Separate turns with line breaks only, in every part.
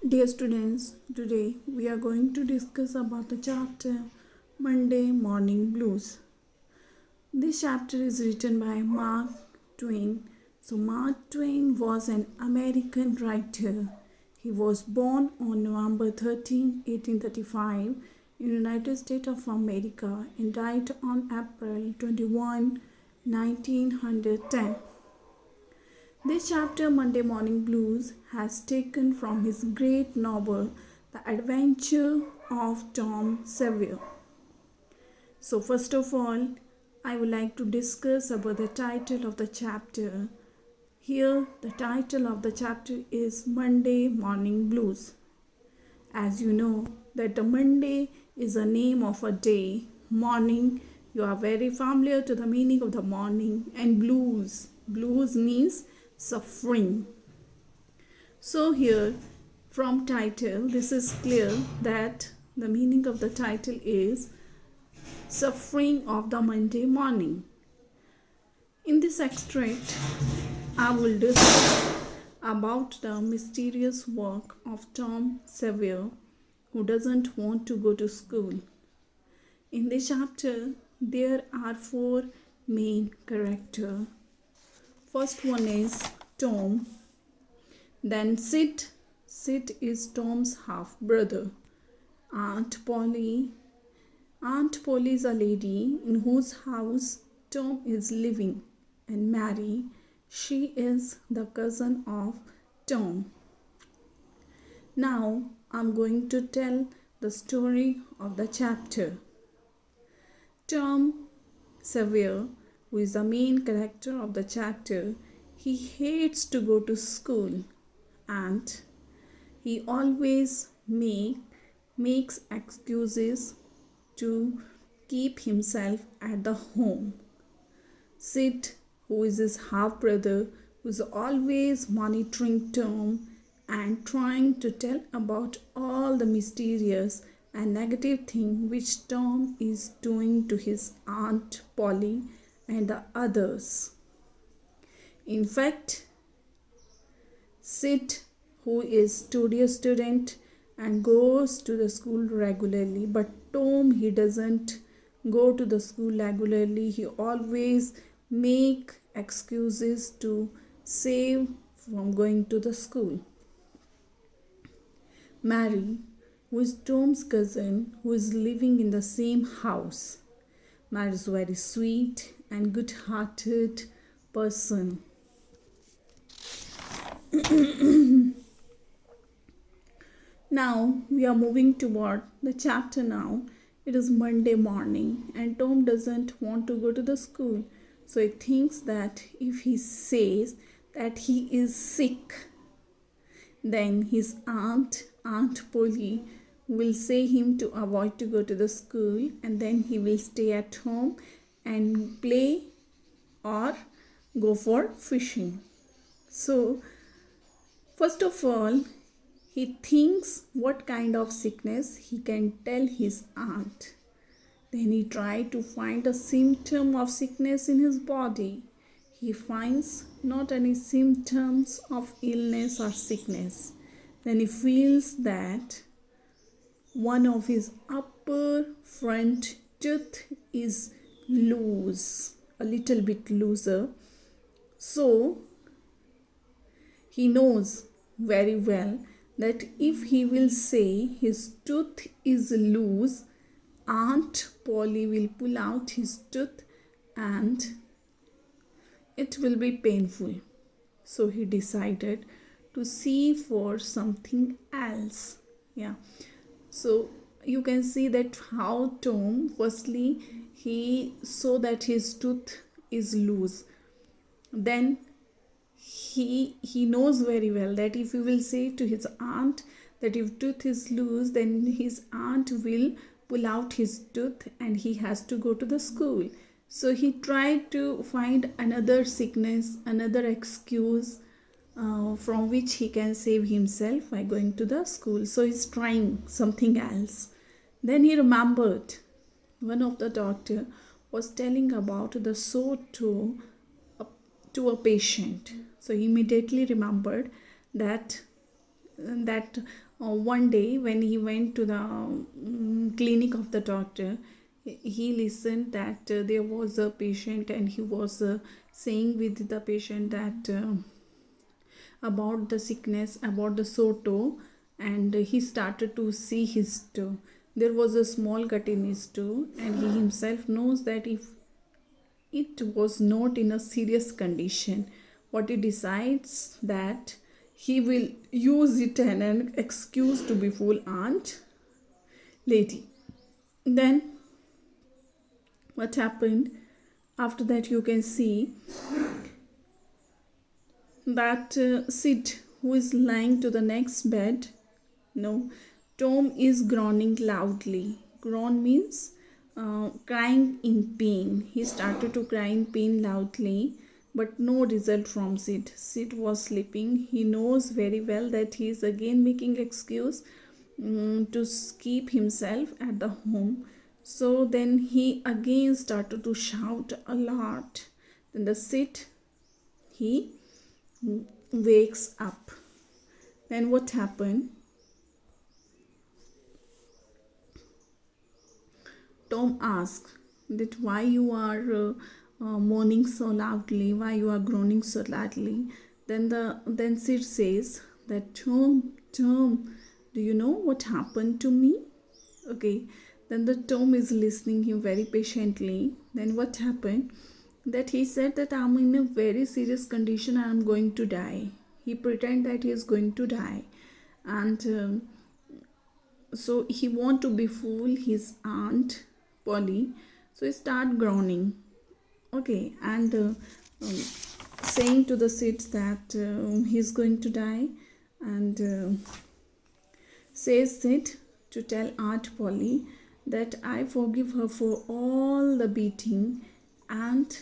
Dear students, today we are going to discuss about the chapter Monday Morning Blues. This chapter is written by Mark Twain. So Mark Twain was an American writer. He was born on November 13, 1835 in the United States of America and died on April 21, 1910. This chapter, Monday Morning Blues, has taken from his great novel, The Adventure of Tom Sawyer. So first of all, I would like to discuss about the title of the chapter. Here, the title of the chapter is Monday Morning Blues. As you know, that the Monday is a name of a day. Morning, you are very familiar to the meaning of the morning, and blues. Blues means suffering. So here from title, this is clear that the meaning of the title is suffering of the Monday morning. In this extract, I will discuss about the mysterious work of Tom Sawyer, who doesn't want to go to school. In this chapter, there are four main characters. First one is Tom, then Sid. Sid is Tom's half brother. Aunt Polly is a lady in whose house Tom is living, and Mary, she is the cousin of Tom. Now I'm going to tell the story of the chapter. Tom Sawyer, who is the main character of the chapter, he hates to go to school and he always makes excuses to keep himself at the home. Sid, who is his half brother, who is always monitoring Tom and trying to tell about all the mysterious and negative thing which Tom is doing to his Aunt Polly and the others. In fact, Sid, who is studious student and goes to the school regularly, but Tom, he doesn't go to the school regularly. He always make excuses to save from going to the school. Mary, who is Tom's cousin, who is living in the same house. Mary is very sweet and good-hearted person. Now we are moving toward the chapter now. It is Monday morning and Tom doesn't want to go to the school. So he thinks that if he says that he is sick, then his Aunt Polly, will say him to avoid to go to the school, and then he will stay at home and play or go for fishing. So first of all, he thinks what kind of sickness he can tell his aunt. Then he tries to find a symptom of sickness in his body. He finds not any symptoms of illness or sickness. Then he feels that one of his upper front tooth is loose, a little bit looser. So he knows very well that if he will say his tooth is loose, Aunt Polly will pull out his tooth and it will be painful. So he decided to see for something else. So you can see that how Tom, firstly, he saw that his tooth is loose. Then he knows very well that if he will say to his aunt that if tooth is loose, then his aunt will pull out his tooth and he has to go to the school. So he tried to find another sickness, another excuse from which he can save himself by going to the school. So he's trying something else. Then he remembered one of the doctor was telling about the sore toe to a patient. So he immediately remembered that that one day when he went to the clinic of the doctor, he listened that there was a patient, and he was saying with the patient that about the sickness, about the sore toe, and he started to see his toe. There was a small cut in his toe, and he himself knows that if it was not in a serious condition, what he decides that he will use it as an excuse to befool Aunt Lady. Then what happened after that, you can see that Sid, who is lying to the next bed, no, Tom is groaning loudly. Groan means crying in pain. He started to cry in pain loudly, but no result from Sid. Sid was sleeping. He knows very well that he is again making excuse to keep himself at the home. So then he again started to shout a lot. Then the Sid, he wakes up. Then what happened? Tom asks that why you are moaning so loudly, why you are groaning so loudly. Then Sid says that Tom, do you know what happened to me? Okay. Then the Tom is listening him very patiently. Then what happened? That he said that I'm in a very serious condition and I'm going to die. He pretend that he is going to die, and so he want to befool his aunt Polly. So he start groaning. Okay, and saying to the Sid that he's going to die, and says Sid to tell Aunt Polly that I forgive her for all the beating and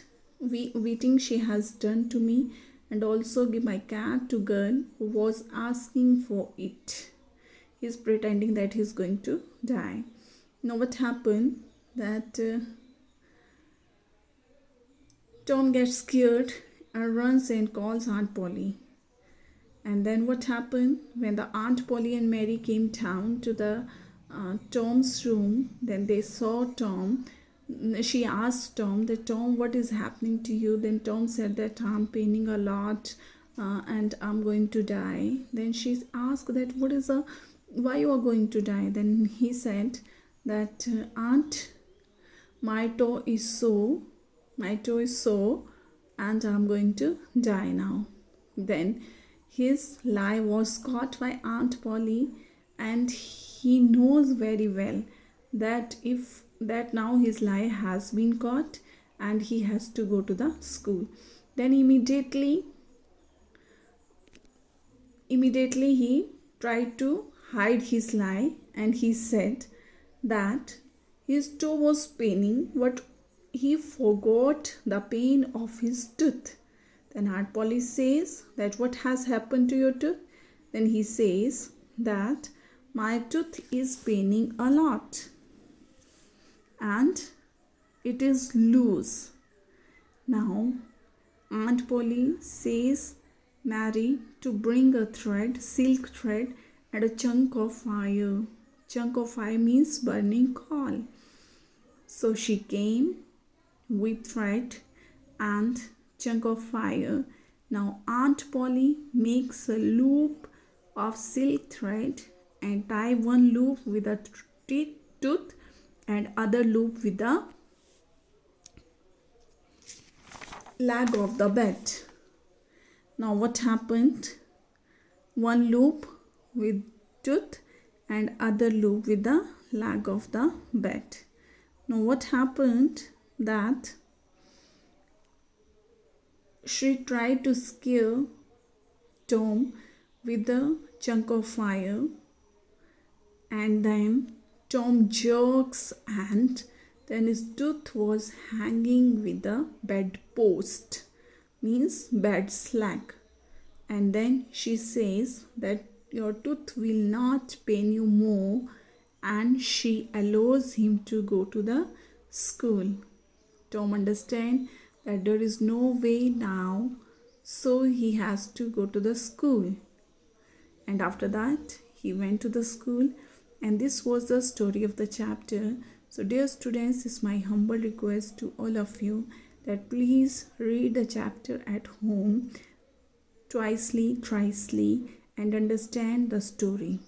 beating she has done to me, and also give my cat to girl who was asking for it. He's pretending that he's going to die. Now what happened? That Tom gets scared and runs and calls Aunt Polly. And then what happened? When the Aunt Polly and Mary came down to the Tom's room, then they saw Tom. She asked Tom that, Tom, what is happening to you? Then Tom said that I'm paining a lot and I'm going to die. Then she asked that why you are going to die? Then he said that Aunt, my toe is sore, and I'm going to die now. Then his lie was caught by Aunt Polly, and he knows very well that if that now his lie has been caught and he has to go to the school. Then immediately he tried to hide his lie, and he said that his toe was paining, but he forgot the pain of his tooth. Then Aunt Polly says that what has happened to your tooth? Then he says that my tooth is paining a lot and it is loose. Now Aunt Polly says Mary to bring a thread, silk thread, and a chunk of fire. Chunk of fire means burning coal. So she came with thread and chunk of fire. Now Aunt Polly makes a loop of silk thread and tie one loop with a tooth and other loop with the leg of the bed. Now what happened? One loop with tooth and other loop with the leg of the bed. Now what happened? That she tried to scare Tom with the chunk of fire, and then Tom jerks, and then his tooth was hanging with the bedpost, means bed slag. And then she says that your tooth will not pain you more, and she allows him to go to the school. Tom understands that there is no way now, so he has to go to the school. And after that, he went to the school, and this was the story of the chapter. So, dear students, this is my humble request to all of you that please read the chapter at home twicely, thricely, and understand the story.